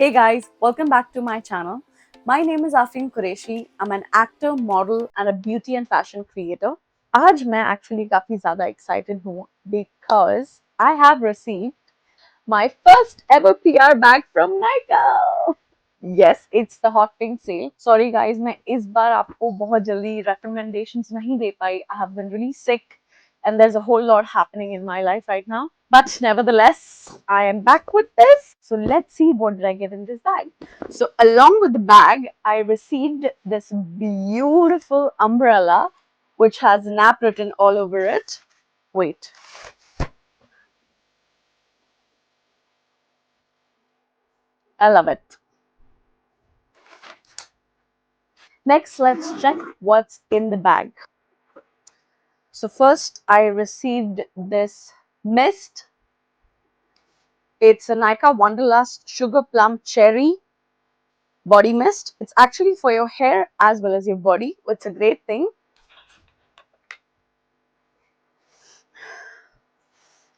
Hey guys, welcome back to my channel. My name is Afin Qureshi. I'm an actor, model and a beauty and fashion creator. आज मैं actually काफी ज़्यादा excited हूँ because I have received my first ever PR bag from Nykaa. Yes, it's the hot pink sale. Sorry guys, मैं इस बार आपको बहुत जल्दी recommendations नहीं दे पाई. I have been really sick and there's a whole lot happening in my life right now. But nevertheless, I am back with this. So let's see what did I get in this bag. So along with the bag, I received this beautiful umbrella which has NAP written all over it. Wait. I love it. Next, let's check what's in the bag. So first, I received this mist. It's a Nykaa Wanderlust Sugar Plum Cherry body mist. It's actually for your hair as well as your body. It's a great thing.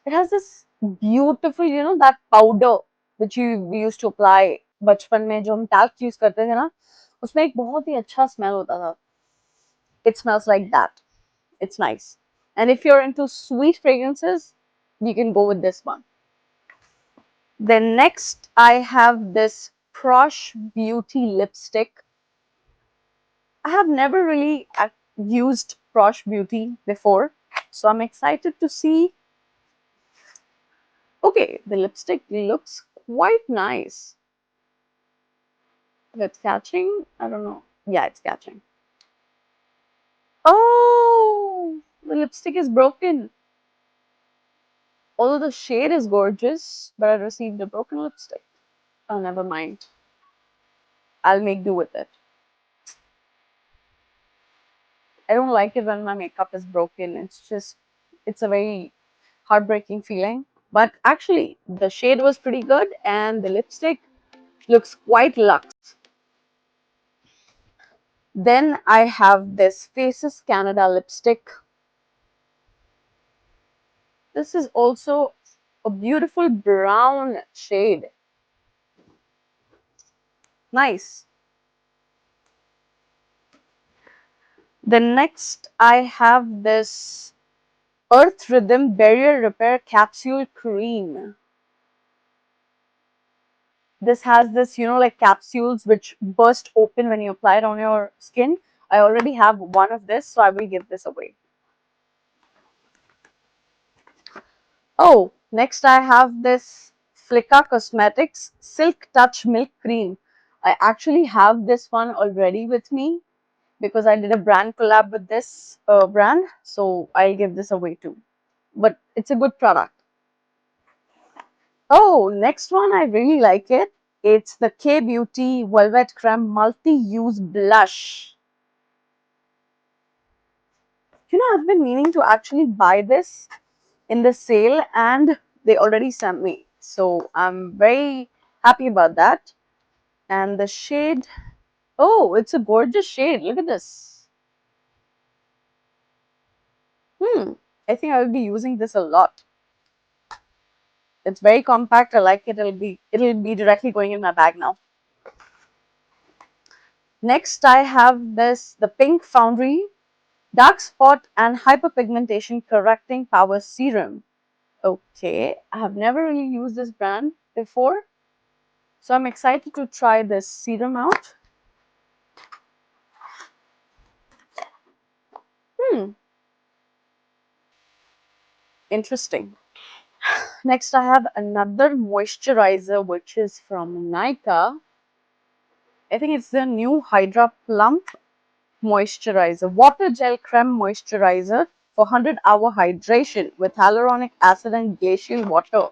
It has this beautiful, that powder which we used to apply बचपन में जो हम talc use करते थे ना, उसमें एक बहुत ही अच्छा smell होता था. It smells like that. It's nice. And if you're into sweet fragrances, you can go with this one. Then next, I have this Praush Beauty lipstick. I have never really used Praush Beauty before, so I'm excited to see. Okay, the lipstick looks quite nice. If it's catching, I don't know. Yeah, it's catching. Oh, the lipstick is broken. Although the shade is gorgeous, but I received a broken lipstick. Oh, never mind. I'll make do with it. I don't like it when my makeup is broken. It's a very heartbreaking feeling. But actually, the shade was pretty good and the lipstick looks quite luxe. Then I have this Faces Canada lipstick. This is also a beautiful brown shade. Nice. Then next I have this Earth Rhythm Barrier Repair Capsule Cream. This has this, like capsules which burst open when you apply it on your skin. I already have one of this, so I will give this away. Oh, next I have this Flicka Cosmetics Silk Touch Milk Cream. I actually have this one already with me because I did a brand collab with this brand, so I'll give this away too. But it's a good product. Oh, next one, I really like it. It's the K Beauty Velvet Creme Multi-Use Blush. I've been meaning to actually buy this in the sale and they already sent me. So I'm very happy about that. And the shade, oh, it's a gorgeous shade. Look at this. I think I'll be using this a lot. It's very compact. I like it. It'll be directly going in my bag now. Next, I have the pink Foundry Dark Spot and Hyperpigmentation Correcting Power Serum. Okay, I have never really used this brand before, so I'm excited to try this serum out. Interesting. Next, I have another moisturizer which is from Nykaa. I think it's the new Hydra Plum Moisturizer, Water Gel Creme Moisturizer for 100-hour hydration with hyaluronic acid and glacial water.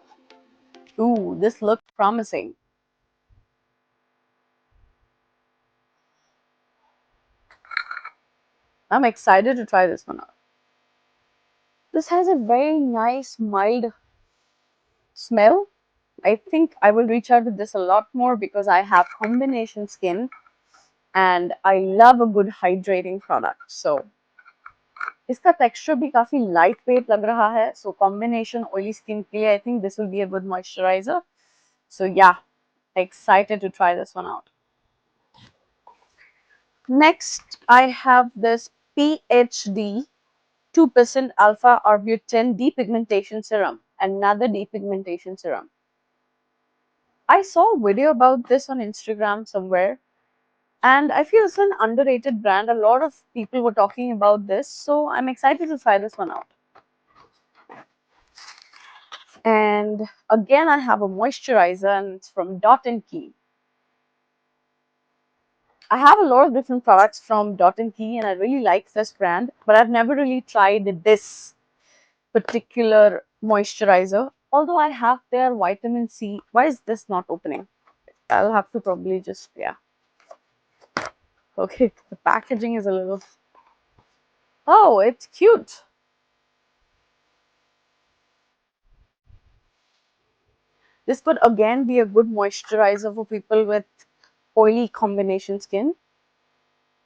Ooh, this looks promising. I'm excited to try this one out. This has a very nice, mild smell. I think I will reach out to this a lot more because I have combination skin and I love a good hydrating product. So, इसका texture भी काफी lightweight लग रहा है. So, combination oily skin के लिए I think this will be a good moisturizer. So, yeah, Excited to try this one out. Next, I have this PhD 2% alpha arbutin depigmentation serum. Another depigmentation serum. I saw a video about this on Instagram somewhere, and I feel it's an underrated brand. A lot of people were talking about this, so I'm excited to try this one out. And again, I have a moisturizer, and it's from Dot and Key. I have a lot of different products from Dot and Key, and I really like this brand, but I've never really tried this particular moisturizer. Although I have their vitamin C. Why is this not opening? I'll have to probably just, yeah. Okay, the packaging is a little. Oh, it's cute. This could again be a good moisturizer for people with oily combination skin.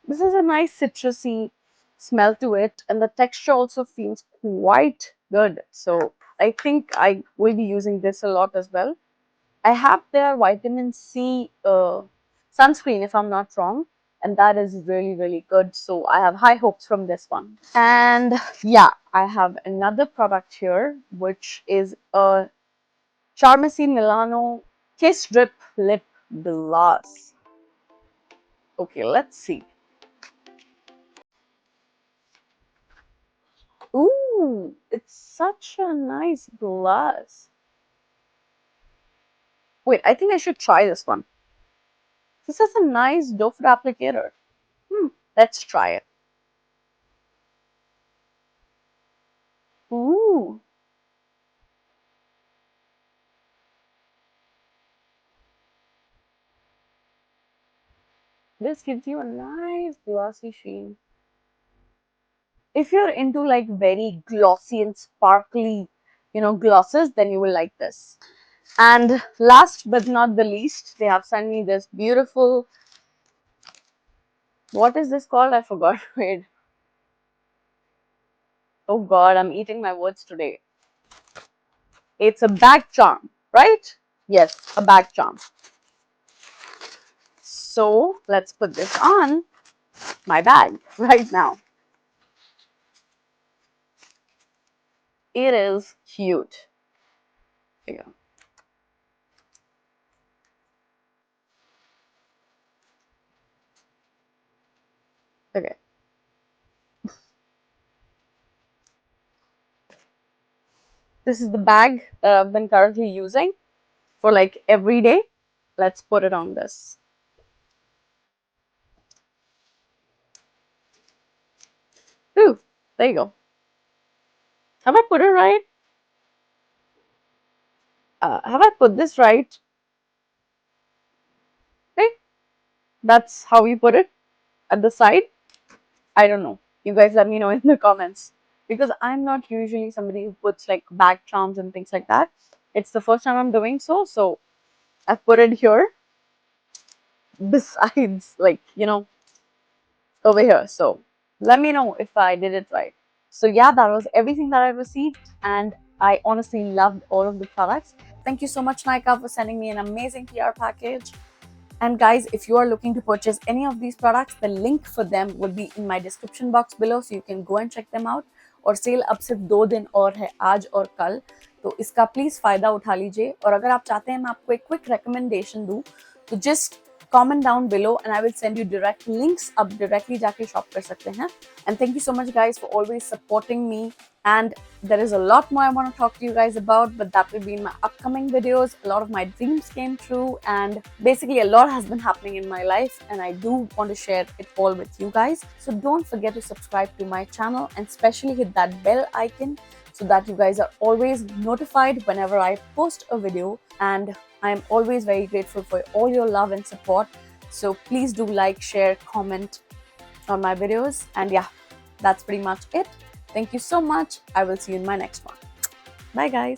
This is a nice citrusy smell to it, and the texture also feels quite good. So I think I will be using this a lot as well. I have their vitamin C sunscreen, if I'm not wrong, and that is really, really good. So I have high hopes from this one. And yeah, I have another product here, which is a Charmacy Milano Kiss Drip Lip Gloss. Okay, let's see. Ooh, it's such a nice gloss. Wait, I think I should try this one. This is a nice doe foot applicator. Let's try it. Ooh, this gives you a nice glossy sheen. If you're into like very glossy and sparkly, glosses, then you will like this. And last but not the least, they have sent me this beautiful, what is this called? I forgot. Wait. Oh God, I'm eating my words today. It's a bag charm, right? Yes, a bag charm. So let's put this on my bag right now. It is cute. There you go. Okay. This is the bag that I've been currently using for like every day. Let's put it on this. Ooh, there you go. Have I put it right? Have I put this right? Right? That's how you put it at the side. I don't know. You guys let me know in the comments. Because I'm not usually somebody who puts like bag charms and things like that. It's the first time I'm doing so. So I've put it here besides like, over here. So let me know if I did it right. So yeah, that was everything that I received, and I honestly loved all of the products. Thank you so much, Nykaa, for sending me an amazing PR package. And guys, if you are looking to purchase any of these products, the link for them will be in my description box below, so you can go and check them out. और cell अब सिर्फ 2 दिन और है, आज और कल, तो इसका प्लीज फायदा उठा लीजिए. और अगर आप चाहते हैं मैं आपको एक क्विक रिकमेंडेशन दूं, तो just comment down below and I will send you direct links. आप directly जाके shop कर सकते हैं. And thank you so much guys for always supporting me. And there is a lot more I want to talk to you guys about, but that will be in my upcoming videos. A lot of my dreams came true, and basically a lot has been happening in my life, and I do want to share it all with you guys. So don't forget to subscribe to my channel and especially hit that bell icon so that you guys are always notified whenever I post a video. And I am always very grateful for all your love and support. So please do like, share, comment on my videos. And yeah, that's pretty much it. Thank you so much. I will see you in my next one. Bye guys.